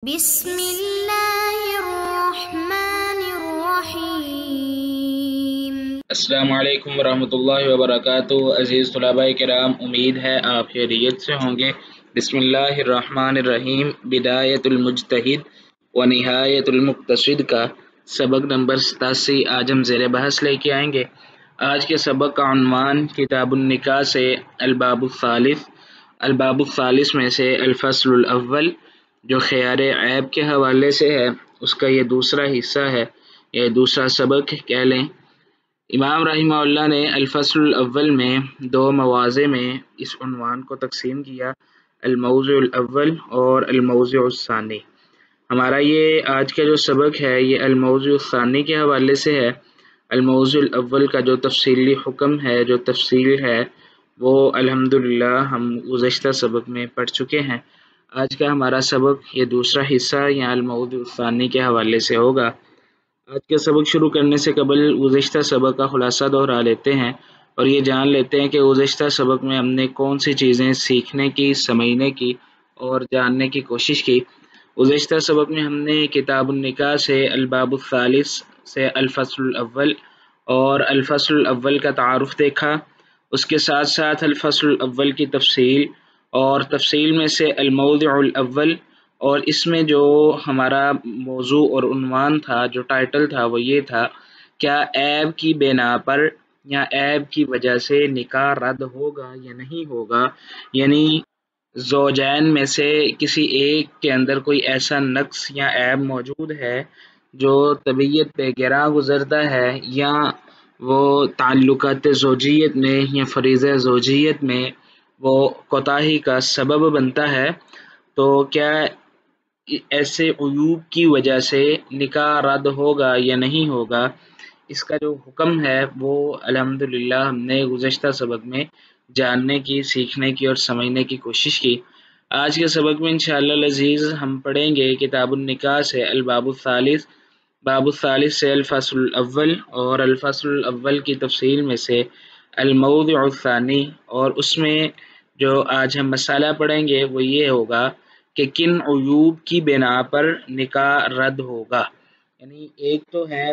بسم اللہ الرحمن الرحیم۔ السلام علیکم ورحمۃ اللہ وبرکاتہ۔ عزیز طلباء کرام، امید ہے آپ خیریت سے ہوں گے۔ بسم اللہ الرحمن الرحیم، بدایت المجتہد و نہایت المقتصد کا سبق نمبر 87 آج ہم زیر بحث لے کے آئیں گے۔ آج کے سبق کا عنوان کتاب النکاح سے الباب الثالث میں سے الفصل الاول جو خیار عیب کے حوالے سے ہے، اس کا یہ دوسرا حصہ ہے، یہ دوسرا سبق کہہ لیں۔ امام رحمہ اللہ نے الفصل الاول میں دو مواضع میں اس عنوان کو تقسیم کیا، الموضوع الاول اور الموضوع الثانی۔ ہمارا یہ آج کا جو سبق ہے یہ الموضوع الثانی کے حوالے سے ہے۔ الموضوع الاول کا جو تفصیلی حکم ہے، جو تفصیل ہے، وہ الحمدللہ ہم گزشتہ سبق میں پڑھ چکے ہیں۔ آج کا ہمارا سبق یہ دوسرا حصہ یا الموضوع الثانی کے حوالے سے ہوگا۔ آج کا سبق شروع کرنے سے قبل گزشتہ سبق کا خلاصہ دہرا لیتے ہیں اور یہ جان لیتے ہیں کہ گزشتہ سبق میں ہم نے کون سی چیزیں سیکھنے کی، سمجھنے کی اور جاننے کی کوشش کی۔ گزشتہ سبق میں ہم نے کتاب النکاح سے الباب الثالث سے الفصل الاول اور الفصل الاول کا تعارف دیکھا، اس کے ساتھ ساتھ الفصل الاول کی تفصیل اور تفصیل میں سے الموضوع الاول، اور اس میں جو ہمارا موضوع اور عنوان تھا، جو ٹائٹل تھا، وہ یہ تھا کیا عیب کی بنا پر یا عیب کی وجہ سے نکاح رد ہوگا یا نہیں ہوگا، یعنی زوجین میں سے کسی ایک کے اندر کوئی ایسا نقص یا عیب موجود ہے جو طبیعت پہ گراں گزرتا ہے یا وہ تعلقات زوجیت میں یا فریضہ زوجیت میں وہ کوتاہی کا سبب بنتا ہے، تو کیا ایسے عیوب کی وجہ سے نکاح رد ہوگا یا نہیں ہوگا۔ اس کا جو حکم ہے وہ الحمدللہ ہم نے گزشتہ سبق میں جاننے کی، سیکھنے کی اور سمجھنے کی کوشش کی۔ آج کے سبق میں انشاءاللہ العزیز ہم پڑھیں گے کتاب النکاح سے الباب الثالث، باب الثالث سے الفصل الاول اور الفصل الاول کی تفصیل میں سے الموضوع الثانی، اور اس میں جو آج ہم مسئلہ پڑھیں گے وہ یہ ہوگا کہ کن عیوب کی بنا پر نکاح رد ہوگا، یعنی ایک تو ہے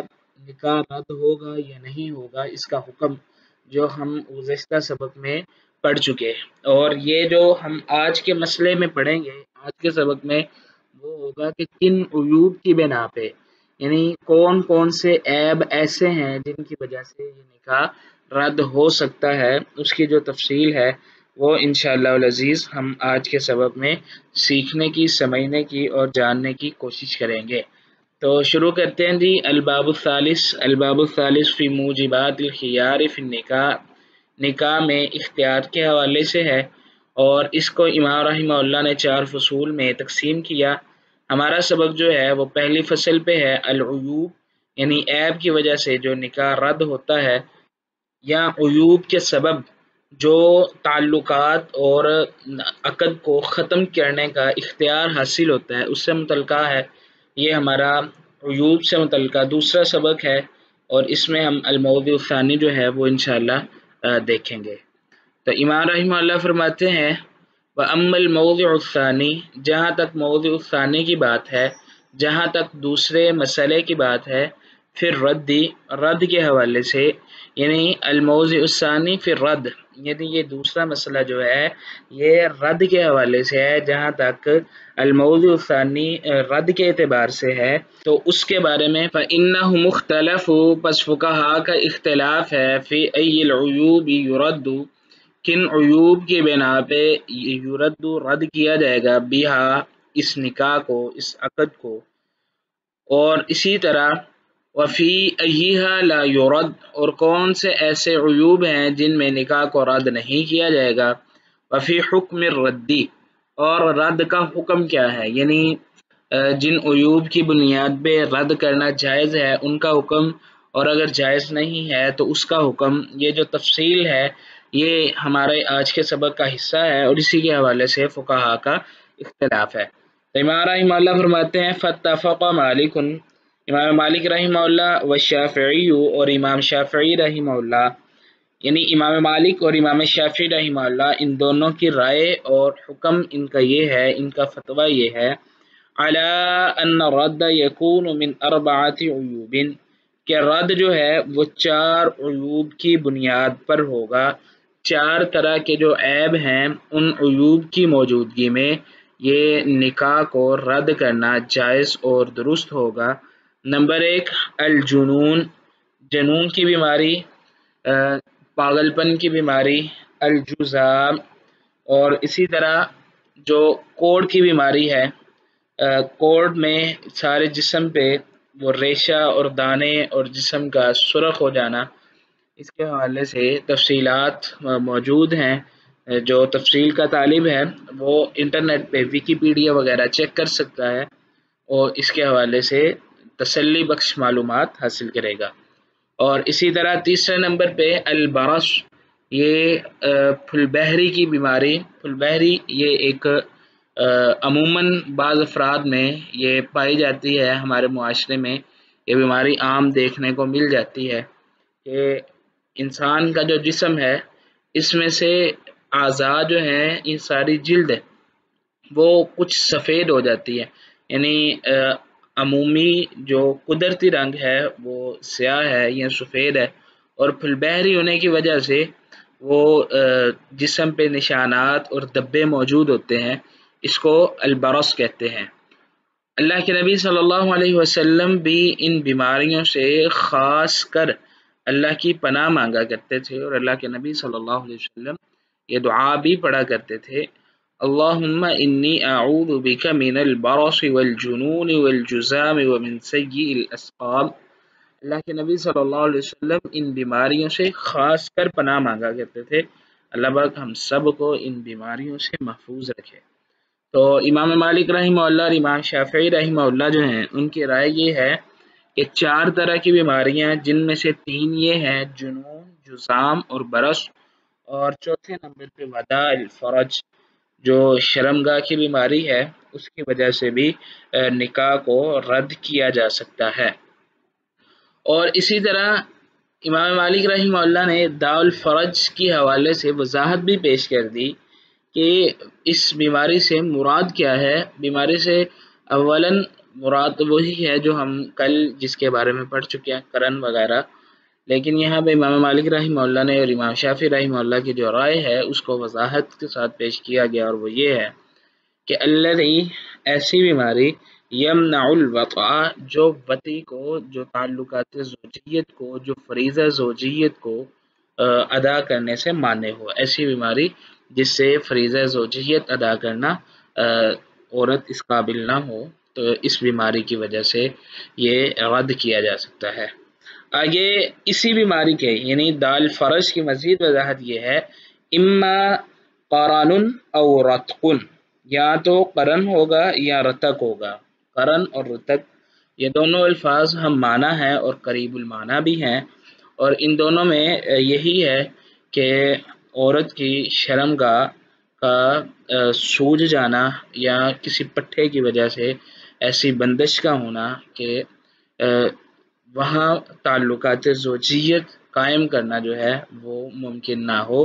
نکاح رد ہوگا یا نہیں ہوگا، اس کا حکم جو ہم گزشتہ سبق میں پڑھ چکے، اور یہ جو ہم آج کے مسئلے میں پڑھیں گے آج کے سبق میں وہ ہوگا کہ کن عیوب کی بنا پہ، یعنی کون کون سے عیب ایسے ہیں جن کی وجہ سے یہ نکاح رد ہو سکتا ہے، اس کی جو تفصیل ہے وہ انشاءاللہ العزیز ہم آج کے سبق میں سیکھنے کی، سمجھنے کی اور جاننے کی کوشش کریں گے۔ تو شروع کرتے ہیں جی۔ الباب الثالث فی موجبات الخیار فی النکاح، نکاح میں اختیار کے حوالے سے ہے، اور اس کو امام رحمہ اللہ نے 4 فصول میں تقسیم کیا۔ ہمارا سبق جو ہے وہ پہلی فصل پہ ہے العیوب، یعنی عیب کی وجہ سے جو نکاح رد ہوتا ہے یا عیوب کے سبب جو تعلقات اور عقد کو ختم کرنے کا اختیار حاصل ہوتا ہے، اس سے متعلقہ ہے۔ یہ ہمارا عیوب سے متعلقہ دوسرا سبق ہے، اور اس میں ہم الموضوع الثانی جو ہے وہ انشاءاللہ دیکھیں گے۔ تو امام رحمہ اللہ فرماتے ہیں وَأَمَّا الْمَوْضِعُ الثَّانِي، جہاں تک موضوع الثانی کی بات ہے، جہاں تک دوسرے مسئلے کی بات ہے، پھر رد کے حوالے سے، یعنی الموضوع الثانی پھر رد، یعنی یہ دوسرا مسئلہ جو ہے یہ رد کے حوالے سے ہے۔ جہاں تک الموضوع الثانی رد کے اعتبار سے ہے تو اس کے بارے میں فَإِنَّهُ مُخْتَلَفُ، پس فقہا کا اختلاف ہے، فی ای العیوب یرد، کن عیوب کی بنا پہ یرد رد کیا جائے گا، بیہا اس نکاح کو، اس عقد کو، اور اسی طرح وفی ایہا لا یرد، اور کون سے ایسے عیوب ہیں جن میں نکاح کو رد نہیں کیا جائے گا، وفی حکم الردی، اور رد کا حکم کیا ہے، یعنی جن عیوب کی بنیاد پہ رد کرنا جائز ہے ان کا حکم، اور اگر جائز نہیں ہے تو اس کا حکم، یہ جو تفصیل ہے یہ ہمارے آج کے سبق کا حصہ ہے، اور اسی کے حوالے سے فقہا کا اختلاف ہے۔ تو امام رحمہ اللہ فرماتے ہیں فاتفق مالک، امام مالک رحمہ اللہ والشافعی، اور امام شافعی رحمہ اللہ، یعنی امام مالک اور امام شافعی رحمہ اللہ، ان دونوں کی رائے اور حکم ان کا یہ ہے، ان کا فتویٰ یہ ہے علی ان الرد یکون من 4 عیوب، کہ رد جو ہے وہ 4 عیوب کی بنیاد پر ہوگا، 4 طرح کے جو عیب ہیں ان عیوب کی موجودگی میں یہ نکاح کو رد کرنا جائز اور درست ہوگا۔ نمبر 1 الجنون، جنون کی بیماری، پاگل پن کی بیماری، الجذام، اور اسی طرح جو کوڑ کی بیماری ہے، کوڑ میں سارے جسم پہ وہ ریشہ اور دانے اور جسم کا سرخ ہو جانا، اس کے حوالے سے تفصیلات موجود ہیں۔ جو تفصیل کا طالب ہے وہ انٹرنیٹ پہ ویکیپیڈیا وغیرہ چیک کر سکتا ہے اور اس کے حوالے سے تسلی بخش معلومات حاصل کرے گا۔ اور اسی طرح تیسرے نمبر پہ البرص، یہ پھل بہری کی بیماری، پھل بہری یہ ایک عموماً بعض افراد میں یہ پائی جاتی ہے، ہمارے معاشرے میں یہ بیماری عام دیکھنے کو مل جاتی ہے کہ انسان کا جو جسم ہے اس میں سے اعضاء جو ہیں، یہ ساری جلد ہے وہ کچھ سفید ہو جاتی ہے، یعنی عمومی جو قدرتی رنگ ہے وہ سیاہ ہے یا سفید ہے، اور پھل بہری ہونے کی وجہ سے وہ جسم پہ نشانات اور دبے موجود ہوتے ہیں، اس کو البرص کہتے ہیں۔ اللہ کے نبی صلی اللہ علیہ وسلم بھی ان بیماریوں سے خاص کر اللہ کی پناہ مانگا کرتے تھے، اور اللہ کے نبی صلی اللہ علیہ وسلم یہ دعا بھی پڑھا کرتے تھے، اللہم انی اعوذ بک من البرص والجنون والجذام ومن سیء الاسقام۔ اللہ کے نبی صلی اللہ علیہ وسلم ان بیماریوں سے خاص کر پناہ مانگا کرتے تھے، اللہ پاک ہم سب کو ان بیماریوں سے محفوظ رکھے۔ تو امام مالک رحمہ اللہ اور امام شافعی رحمہ اللہ جو ہیں ان کی رائے یہ ہے کہ 4 طرح کی بیماریاں، جن میں سے 3 یہ ہیں جنون، جذام اور برص، اور چوتھے نمبر پہ وداع الفرج جو شرمگاہ کی بیماری ہے، اس کی وجہ سے بھی نکاح کو رد کیا جا سکتا ہے۔ اور اسی طرح امام مالک رحمہ اللہ نے داء الفرج کی حوالے سے وضاحت بھی پیش کر دی کہ اس بیماری سے مراد کیا ہے۔ بیماری سے اولاً مراد وہی ہے جو ہم کل جس کے بارے میں پڑھ چکے ہیں، قرن وغیرہ، لیکن یہاں پہ امام مالک رحمہ اللہ نے اور امام شافعی رحمہ اللہ کی جو رائے ہے اس کو وضاحت کے ساتھ پیش کیا گیا، اور وہ یہ ہے کہ الذی، ایسی بیماری، یمنع الوطأ، جو وطی کو، جو تعلقات زوجیت کو، جو فریضہ زوجیت کو ادا کرنے سے مانے ہو، ایسی بیماری جس سے فریضہ زوجیت ادا کرنا عورت اس قابل نہ ہو، تو اس بیماری کی وجہ سے یہ رد کیا جا سکتا ہے۔ آگے اسی بیماری کے یعنی داء الفرج کی مزید وضاحت یہ ہے، اما قرن او رتق، یا تو قرن ہوگا یا رتق ہوگا۔ قرن اور رتق یہ دونوں الفاظ ہم معنی ہیں اور قریب المعنی بھی ہیں، اور ان دونوں میں یہی ہے کہ عورت کی شرمگاہ کا سوج جانا یا کسی پٹھے کی وجہ سے ایسی بندش کا ہونا کہ وہاں تعلقات زوجیت قائم کرنا جو ہے وہ ممکن نہ ہو،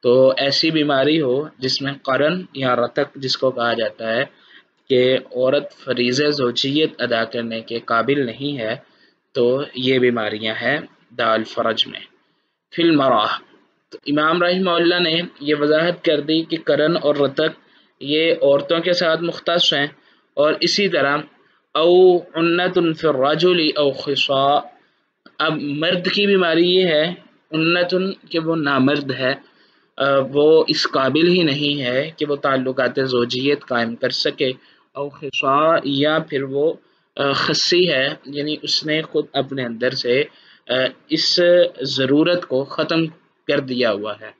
تو ایسی بیماری ہو جس میں قرن یا رتق جس کو کہا جاتا ہے کہ عورت فریضہ زوجیت ادا کرنے کے قابل نہیں ہے، تو یہ بیماریاں ہیں داء الفرج میں۔ فی المرأہ، تو امام رحمہ اللہ نے یہ وضاحت کر دی کہ قرن اور رتق یہ عورتوں کے ساتھ مختص ہیں، اور اسی طرح او عنت فی الرجل او خصاء، اب مرد کی بیماری یہ ہے عنت کہ وہ نامرد ہے، وہ اس قابل ہی نہیں ہے کہ وہ تعلقات زوجیت قائم کر سکے، او خصاء، یا پھر وہ خصی ہے، یعنی اس نے خود اپنے اندر سے اس ضرورت کو ختم کر دیا ہوا ہے۔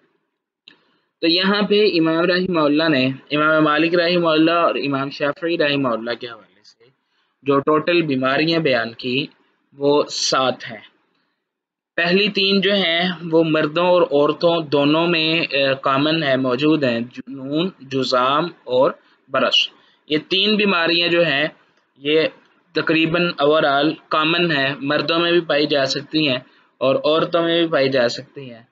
تو یہاں پہ امام رحمہ اللہ نے، امام مالک رحمہ اللہ اور امام شافعی رحمہ اللہ کے حوالے سے جو ٹوٹل بیماریاں بیان کی وہ 7 ہیں۔ پہلی 3 جو ہیں وہ مردوں اور عورتوں دونوں میں کامن ہے، موجود ہیں، جنون، جذام اور برص۔ یہ 3 بیماریاں جو ہیں یہ تقریباً اوورآل کامن ہے، مردوں میں بھی پائی جا سکتی ہیں اور عورتوں میں بھی پائی جا سکتی ہیں۔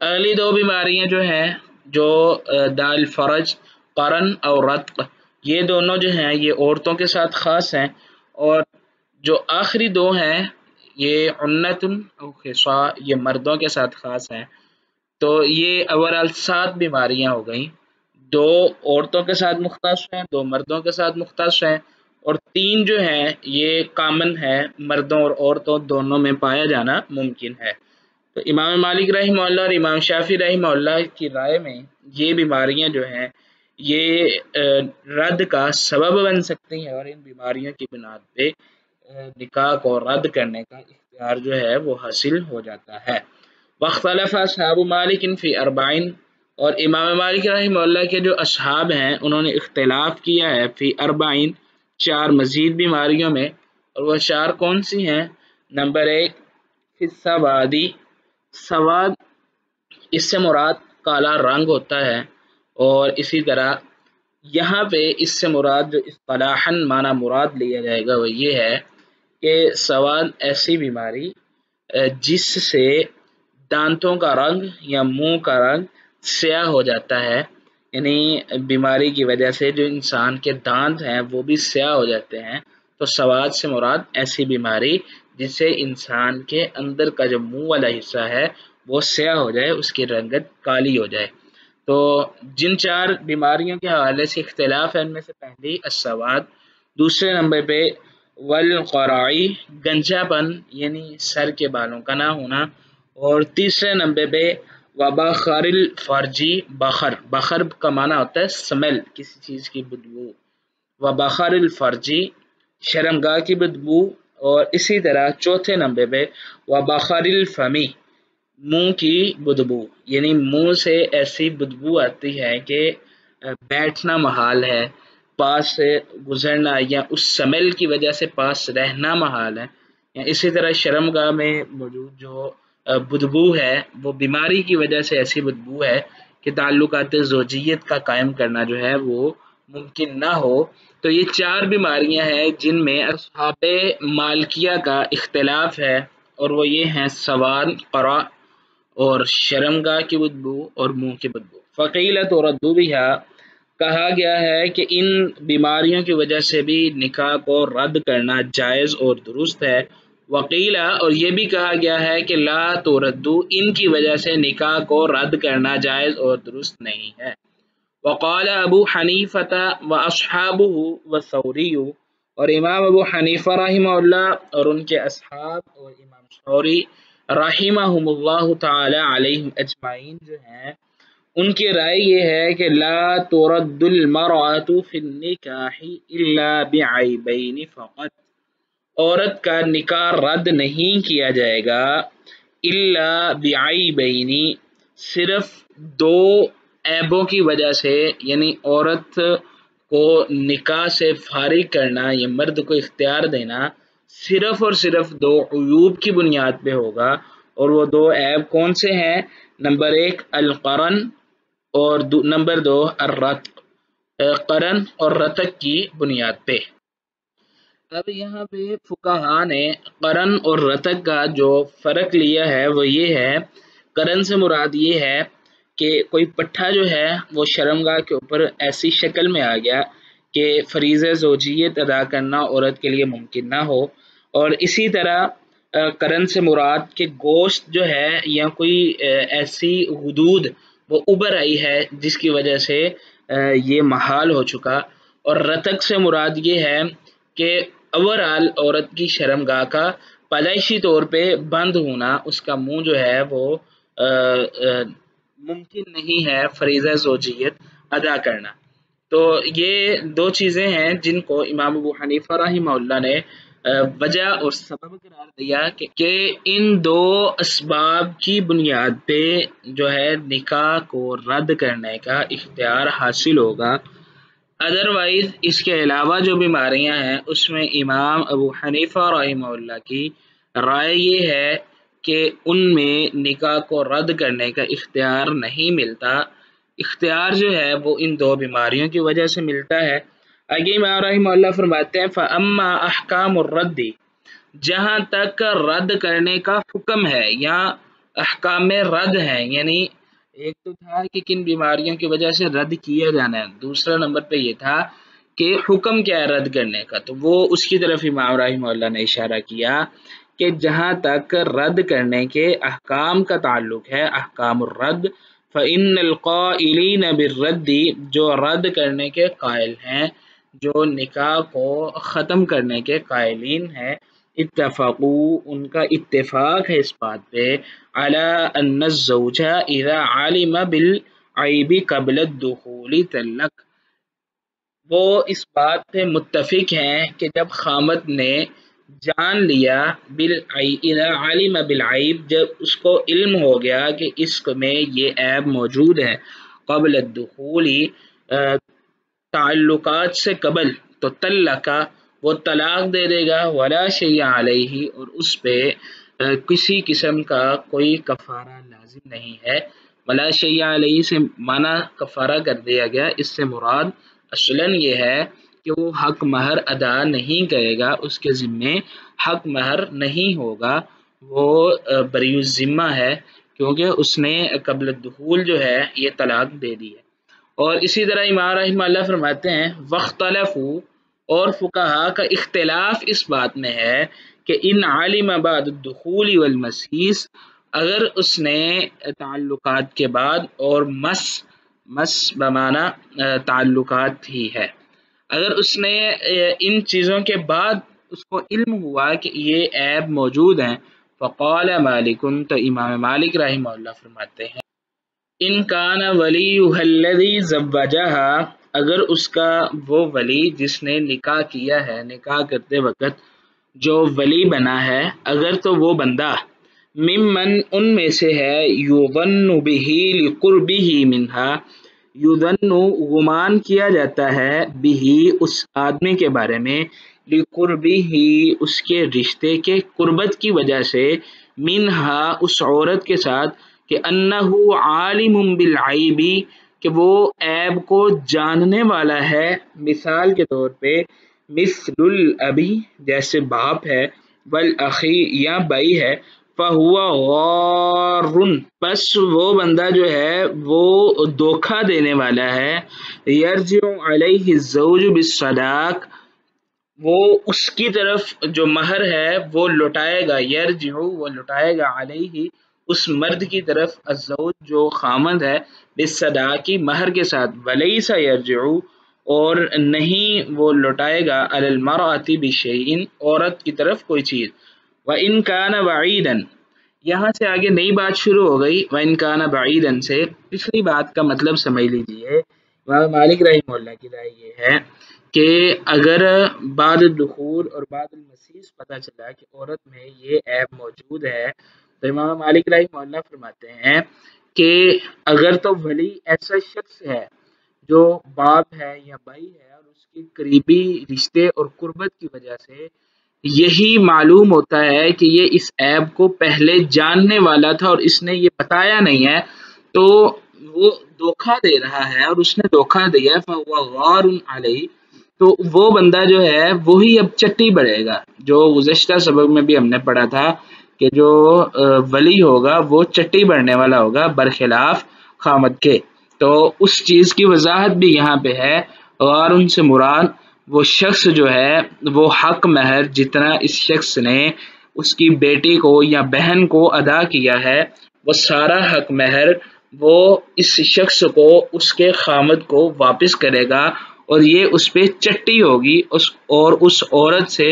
اگلی 2 بیماریاں جو ہیں جو داء الفرج، قرن اور رتق، یہ دونوں جو ہیں یہ عورتوں کے ساتھ خاص ہیں، اور جو آخری دو ہیں یہ عنت او خصا، یہ مردوں کے ساتھ خاص ہیں۔ تو یہ اوورال 7 بیماریاں ہو گئیں، 2 عورتوں کے ساتھ مختص ہیں، 2 مردوں کے ساتھ مختص ہیں، اور 3 جو ہیں یہ کامن ہے، مردوں اور عورتوں دونوں میں پایا جانا ممکن ہے۔ تو امام مالک رحمہ اللہ اور امام شافعی رحمہ اللہ کی رائے میں یہ بیماریاں جو ہیں یہ رد کا سبب بن سکتی ہیں، اور ان بیماریوں کی بنیاد پہ نکاح کو رد کرنے کا اختیار جو ہے وہ حاصل ہو جاتا ہے۔ واختلف اصحاب مالک فی اربعین، اور امام مالک رحمہ اللہ کے جو اصحاب ہیں انہوں نے اختلاف کیا ہے فی اربعین، 4 مزید بیماریوں میں، اور وہ 4 کون سی ہیں؟ نمبر 1 فی السوادی، سواد اس سے مراد کالا رنگ ہوتا ہے، اور اسی طرح یہاں پہ اس سے مراد جو اصطلاحاً معنی مراد لیا جائے گا وہ یہ ہے کہ سواد ایسی بیماری جس سے دانتوں کا رنگ یا منہ کا رنگ سیاہ ہو جاتا ہے، یعنی بیماری کی وجہ سے جو انسان کے دانت ہیں وہ بھی سیاہ ہو جاتے ہیں۔ تو سواد سے مراد ایسی بیماری جس سے انسان کے اندر کا جو منہ والا حصہ ہے وہ سیاہ ہو جائے، اس کی رنگت کالی ہو جائے۔ تو جن 4 بیماریوں کے حوالے سے اختلاف ہے ان میں سے پہلی السواد، دوسرے نمبر پہ والقرائی، گنجا پن یعنی سر کے بالوں کا نہ ہونا، اور تیسرے نمبر پہ وبخار الفرجی، بخر کا معنی ہوتا ہے سمیل، کسی چیز کی بدبو، وبخار الفرجی شرمگاہ کی بدبو، اور اسی طرح چوتھے نمبر پہ وبخار الفمی، منہ کی بدبو، یعنی منہ سے ایسی بدبو آتی ہے کہ بیٹھنا محال ہے، پاس سے گزرنا یا اس سمیل کی وجہ سے پاس رہنا محال ہے، یا اسی طرح شرمگاہ میں موجود جو بدبو ہے وہ بیماری کی وجہ سے ایسی بدبو ہے کہ تعلقات زوجیت کا قائم کرنا جو ہے وہ ممکن نہ ہو۔ تو یہ 4 بیماریاں ہیں جن میں اصحاب مالکیہ کا اختلاف ہے، اور وہ یہ ہیں سواد، قرا اور شرمگاہ کی بدبو اور منہ کی بدبو۔ فقیلت ترد بہا، کہا گیا ہے کہ ان بیماریوں کی وجہ سے بھی نکاح کو رد کرنا جائز اور درست ہے۔ وقیلا، اور یہ بھی کہا گیا ہے کہ لا تردو، ان کی وجہ سے نکاح کو رد کرنا جائز اور درست نہیں ہے۔ وقال ابو حنیفۃ واصحابہ والثوری، اور امام ابو حنیفہ رحمہ اللہ اور ان کے اصحاب اور امام ثوری رحمہم اللہ تعالی علیہم اجمعین جو ہیں ان کی رائے یہ ہے کہ لا ترد المرأة فی النکاح الا بعیبین فقط، عورت کا نکاح رد نہیں کیا جائے گا الا بعیبین، صرف 2 عیبوں کی وجہ سے، یعنی عورت کو نکاح سے فارغ کرنا یا مرد کو اختیار دینا صرف اور صرف 2 عیوب کی بنیاد پہ ہوگا، اور وہ 2 عیب کون سے ہیں؟ نمبر 1 القرن، اور نمبر 2 الرتق، قرن اور رتق کی بنیاد پہ۔ اب یہاں پہ فقہاء نے قرن اور رتق کا جو فرق لیا ہے وہ یہ ہے، قرن سے مراد یہ ہے کہ کوئی پٹھا جو ہے وہ شرمگاہ کے اوپر ایسی شکل میں آ گیا کہ فریضہ زوجیت ادا کرنا عورت کے لیے ممکن نہ ہو، اور اسی طرح قرن سے مراد کہ گوشت جو ہے یا کوئی ایسی حدود وہ ابھر آئی ہے جس کی وجہ سے یہ محال ہو چکا، اور رتق سے مراد یہ ہے کہ اوورآل عورت کی شرمگاہ کا پیدائشی طور پہ بند ہونا، اس کا منہ جو ہے وہ ممکن نہیں ہے فریضہ زوجیت ادا کرنا۔ تو یہ 2 چیزیں ہیں جن کو امام ابو حنیفہ رحمہ اللہ نے وجہ اور سبب قرار دیا کہ ان 2 اسباب کی بنیاد پہ جو ہے نکاح کو رد کرنے کا اختیار حاصل ہوگا۔ ادروائز اس کے علاوہ جو بیماریاں ہیں اس میں امام ابو حنیفہ رحمہ اللہ کی رائے یہ ہے کہ ان میں نکاح کو رد کرنے کا اختیار نہیں ملتا، اختیار جو ہے وہ ان 2 بیماریوں کی وجہ سے ملتا ہے۔ آگے امام رحمہ اللہ فرماتے ہیں فَأَمَّا أَحْكَامُ الرَّدِّ، جہاں تک رد کرنے کا حکم ہے یا احکام رد ہیں، یعنی ایک تو تھا کہ کن بیماریوں کی وجہ سے رد کیا جانا ہے، دوسرا نمبر پہ یہ تھا کہ حکم کیا ہے رد کرنے کا، تو وہ اس کی طرف امام رحمہ اللہ نے اشارہ کیا کہ جہاں تک رد کرنے کے احکام کا تعلق ہے، احکام الرد، فإن القائلین بالرد، جو رد کرنے کے قائل ہیں، جو نکاح کو ختم کرنے کے قائلین ہیں، اتفقوا، ان کا اتفاق ہے اس بات پہ، علی ان الزوج اذا علم بالعیب قبل الدخول طلق، وہ اس بات پہ متفق ہیں کہ جب خامد نے جان لیا اذا علم بالعیب، جب اس کو علم ہو گیا کہ اس میں یہ عیب موجود ہے، قبل الدخول، تعلقات سے قبل، تو طلق، وہ طلاق دے دے گا، ولا شیء علیہ، اور اس پہ کسی قسم کا کوئی کفارہ لازم نہیں ہے۔ ولا شیء علیہ سے معنی کفارہ کر دیا گیا، اس سے مراد اصلاً یہ ہے کہ وہ حق مہر ادا نہیں کرے گا، اس کے ذمے حق مہر نہیں ہوگا، وہ بری الذمہ ہے، کیونکہ اس نے قبل الدخول جو ہے یہ طلاق دے دی ہے۔ اور اسی طرح امام رحمہ اللہ فرماتے ہیں واختلفوا، اور فقہا کا اختلاف اس بات میں ہے کہ ان علم بعد الدخول والمسیس، اگر اس نے تعلقات کے بعد، اور مس بمعنی تعلقات ہی ہے، اگر اس نے ان چیزوں کے بعد اس کو علم ہوا کہ یہ عیب موجود ہیں، فقال مالک، تو امام مالک رحمہ اللہ فرماتے ہیں ان کان ولیها الذی زوجها، اگر اس کا وہ ولی جس نے نکاح کیا ہے، نکاح کرتے وقت جو ولی بنا ہے، اگر تو وہ بندہ ممن ان میں سے ہے، یظن به لقربه منها، یظن گمان کیا جاتا ہے، به اس آدمی کے بارے میں، لقربه اس کے رشتے کے قربت کی وجہ سے، منها اس عورت کے ساتھ، کہ انہ عالم بالعیب، کہ وہ عیب کو جاننے والا ہے، مثال کے طور پہ مثل الابی، جیسے باپ ہے، والاخی یا بھائی ہے، فہو غار، پس وہ بندہ جو ہے وہ دھوکہ دینے والا ہے، یرجع علیہ الزوج بالصداق، وہ اس کی طرف جو مہر ہے وہ لوٹائے گا، یرجع وہ لوٹائے گا، علیہ اس مرد کی طرف، الزوج جو خامند ہے، بالصداق مہر کے ساتھ، ولیس یرجع اور نہیں وہ لوٹائے گا، علی المرأة بشیء عورت کی طرف کوئی چیز، وإن كان بعیدا، یہاں سے آگے نئی بات شروع ہو گئی، وإن كان بعیدا سے پچھلی بات کا مطلب سمجھ لیجیے، امام مالک رحمہ اللہ کی رائے یہ ہے کہ اگر بعد الدخول اور بعد المسیس پتہ چلا کہ عورت میں یہ عیب موجود ہے، تو امام مالک رحمہ اللہ فرماتے ہیں کہ اگر تو ولی ایسا شخص ہے جو باپ ہے یا بھائی ہے، اور اس کی قریبی رشتے اور قربت کی وجہ سے یہی معلوم ہوتا ہے کہ یہ اس عیب کو پہلے جاننے والا تھا اور اس نے یہ بتایا نہیں ہے، تو وہ دھوکہ دے رہا ہے اور اس نے دھوکہ دیا، فهو غار علیہ، تو وہ بندہ جو ہے وہی اب چٹی بڑھے گا، جو گزشتہ سبق میں بھی ہم نے پڑھا تھا کہ جو ولی ہوگا وہ چٹی بڑھنے والا ہوگا برخلاف خامد کے، تو اس چیز کی وضاحت بھی یہاں پہ ہے، غار سے مراد وہ شخص جو ہے وہ حق مہر جتنا اس شخص نے اس کی بیٹی کو یا بہن کو ادا کیا ہے، وہ سارا حق مہر وہ اس شخص کو اس کے خامد کو واپس کرے گا، اور یہ اس پہ چٹی ہوگی، اور اس عورت سے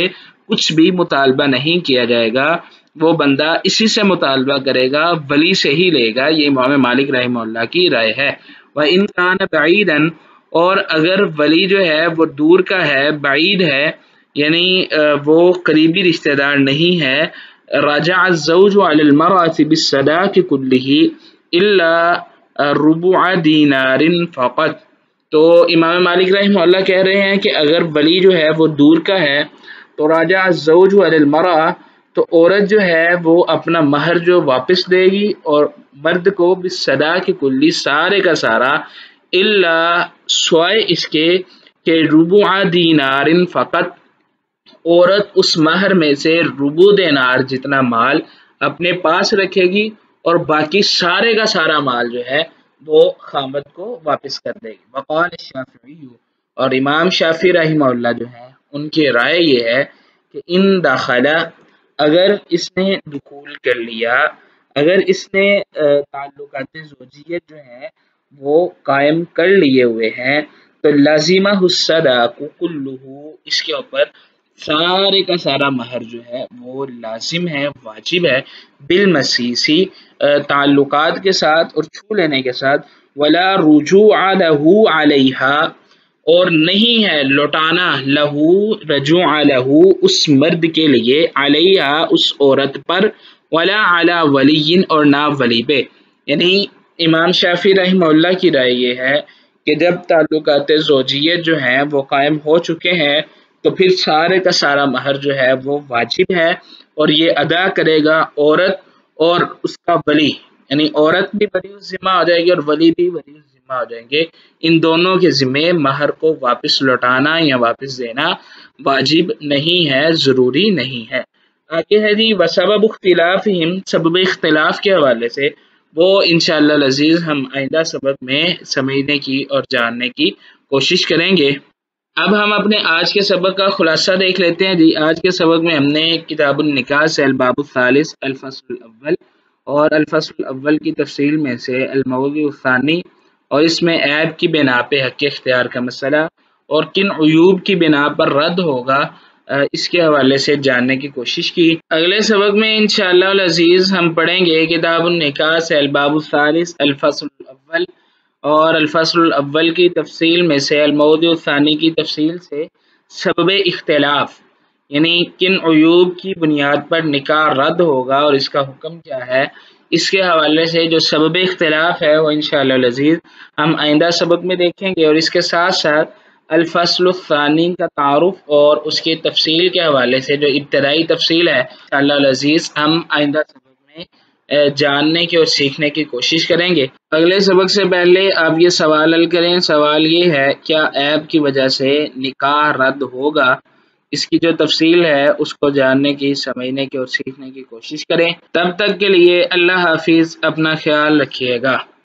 کچھ بھی مطالبہ نہیں کیا جائے گا، وہ بندہ اسی سے مطالبہ کرے گا، ولی سے ہی لے گا، یہ امام مالک رحمہ اللہ کی رائے ہے۔ وَإِن كَانَ بَعِيدًا، اور اگر ولی جو ہے وہ دور کا ہے، بعید ہے، یعنی وہ قریبی رشتہ دار نہیں ہے، رجع الزوج علی المرأة بالصداق كله الا ربع دینار فقط، تو امام مالک رحمہ اللہ کہہ رہے ہیں کہ اگر ولی جو ہے وہ دور کا ہے تو راجع الزوج علی المرأة، تو عورت جو ہے وہ اپنا مہر جو واپس دے گی اور مرد کو بالصداق کلی سارے کا سارا، الا سوائے اس کے کہ ربع دینار فقط، عورت اس مہر میں سے ربع دینار جتنا مال اپنے پاس رکھے گی اور باقی سارے کا سارا مال جو ہے وہ خامد کو واپس کر دے گی۔ وقال الشافعی، اور امام شافعی رحمہ اللہ جو ہے ان کی رائے یہ ہے کہ ان داخلہ، اگر اس نے دخول کر لیا، اگر اس نے تعلقات زوجیت جو ہیں وہ قائم کر لیے ہوئے ہیں، تو لازمہ الصداق کلہ، اس کے اوپر سارے کا سارا مہر جو ہے وہ لازم ہے، واجب ہے، بالمسیسی، تعلقات کے ساتھ اور چھو لینے کے ساتھ، ولا رجوع لہ علیہا، اور نہیں ہے لوٹانا، لہو رجوع لہو اس مرد کے لیے، علیہ اس عورت پر، ولا علی ولی اور نہ ولی پہ. یعنی امام شافعی رحمہ اللہ کی رائے یہ ہے کہ جب تعلقات زوجیت جو ہیں وہ قائم ہو چکے ہیں تو پھر سارے کا سارا مہر جو ہے وہ واجب ہے، اور یہ ادا کرے گا عورت اور اس کا ولی. یعنی عورت بھی ولی ذمہ ہو جائے گی اور ولی بھی ولی ذمہ ہو جائیں گے. ان دونوں کے ذمے مہر کو واپس لوٹانا یا واپس دینا واجب نہیں ہے، ضروری نہیں ہے. آگے ہے جی وسبب اختلافہم، سبب اختلاف کے حوالے سے وہ انشاءاللہ العزیز ہم آئندہ سبق میں سمجھنے کی اور جاننے کی کوشش کریں گے. اب ہم اپنے آج کے سبق کا خلاصہ دیکھ لیتے ہیں جی. آج کے سبق میں ہم نے کتاب النکاح سے الباب الثالث الفصل الاول اور الفصل الاول کی تفصیل میں سے الموضوع الثانی، اور اس میں عیب کی بنا پہ حق اختیار کا مسئلہ اور کن عیوب کی بنا پر رد ہوگا، اس کے حوالے سے جاننے کی کوشش کی. اگلے سبق میں انشاءاللہ العزیز ہم پڑھیں گے کتاب النکاح سے الباب الثالث الفصل الاول اور الفصل الاول کی تفصیل میں سے الموضوع الثانی کی تفصیل سے سبب اختلاف، یعنی کن عیوب کی بنیاد پر نکاح رد ہوگا اور اس کا حکم کیا ہے، اس کے حوالے سے جو سبب اختلاف ہے وہ انشاءاللہ العزیز ہم آئندہ سبق میں دیکھیں گے. اور اس کے ساتھ ساتھ الفصل الثانی کا تعارف اور اس کی تفصیل کے حوالے سے جو ابتدائی تفصیل ہے انشاءاللہ العزیز ہم آئندہ سبق میں جاننے کی اور سیکھنے کی کوشش کریں گے. اگلے سبق سے پہلے آپ یہ سوال حل کریں. سوال یہ ہے کیا عیب کی وجہ سے نکاح رد ہوگا؟ اس کی جو تفصیل ہے اس کو جاننے کی، سمجھنے کی اور سیکھنے کی کوشش کریں. تب تک کے لیے اللہ حافظ، اپنا خیال رکھیے گا.